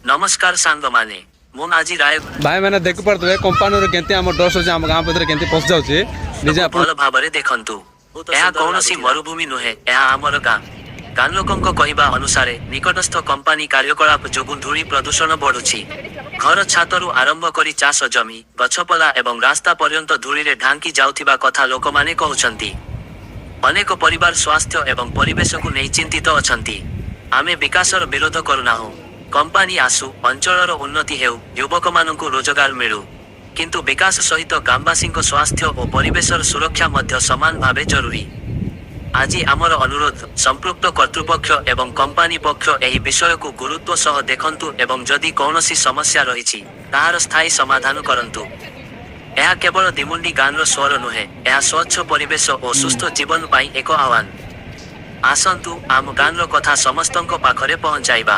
नमस्कार सांग माने मु आज राय भाई मैंने देख पारे कंपानी केंती आम डस्ट अच्छे आम गाँ भितर केंती पशि जाऊँगी निजे आप भल भाव देखंतु ଏହା କୌଣସି ମରୁଭୂମି ନୁହେଁ ଏହା ଆମର ଗାଁ ଗାଁ ଲୋକଙ୍କ କହିବା ଅନୁସାରେ ନିକଟସ୍ଥ କମ୍ପାନୀ କାର୍ଯ୍ୟକଳାପ ଯୋଗୁଁ ଧୂଳି ପ୍ରଦୂଷଣ ବଢୁଛି ଘର ଛାତରୁ ଆରମ୍ଭ କରି ଚାଷ ଜମି ଗଛପଲା ଏବଂ ରାସ୍ତା ପର୍ଯ୍ୟନ୍ତ ଧୂଳିରେ ଢାଙ୍କି ଯାଉଥିବା କଥା ଲୋକମାନେ କହୁଛନ୍ତି ଅନେକ ପରିବାର ସ୍ୱାସ୍ଥ୍ୟ ଏବଂ ପରିବେଶକୁ ନେଇ ଚିନ୍ତିତ ଅଛନ୍ତି ଆମେ ବିକାଶର ବିରୋଧ କରୁନାହୁଁ କମ୍ପାନୀ ଆସୁ ଅଞ୍ଚଳର ଉନ୍ନତି ହେଉ ଯୁବକମାନଙ୍କୁ ରୋଜଗାର ମିଳୁ କିନ୍ତୁ ବିକାଶ ସହିତ ଗ୍ରାମବାସୀଙ୍କ ସ୍ୱାସ୍ଥ୍ୟ ଓ ପରିବେଶର ସୁରକ୍ଷା ମଧ୍ୟ ସମାନ ଭାବେ ଜରୁରୀ ଆଜି ଆମର ଅନୁରୋଧ ସମ୍ପୃକ୍ତ କର୍ତ୍ତୃପକ୍ଷ ଏବଂ କମ୍ପାନୀ ପକ୍ଷ ଏହି ବିଷୟକୁ ଗୁରୁତ୍ୱ ସହ ଦେଖନ୍ତୁ ଏବଂ ଯଦି କୌଣସି ସମସ୍ୟା ରହିଛି ତାହାର ସ୍ଥାୟୀ ସମାଧାନ କରନ୍ତୁ ଏହା କେବଳ ଦିମୁଣ୍ଡି ଗାଁର ସ୍ୱର ନୁହେଁ ଏହା ସ୍ୱଚ୍ଛ ପରିବେଶ ଓ ସୁସ୍ଥ ଜୀବନ ପାଇଁ ଏକ ଆହ୍ୱାନ ଆସନ୍ତୁ ଆମ ଗାଁର କଥା ସମସ୍ତଙ୍କ ପାଖରେ ପହଞ୍ଚାଇବା।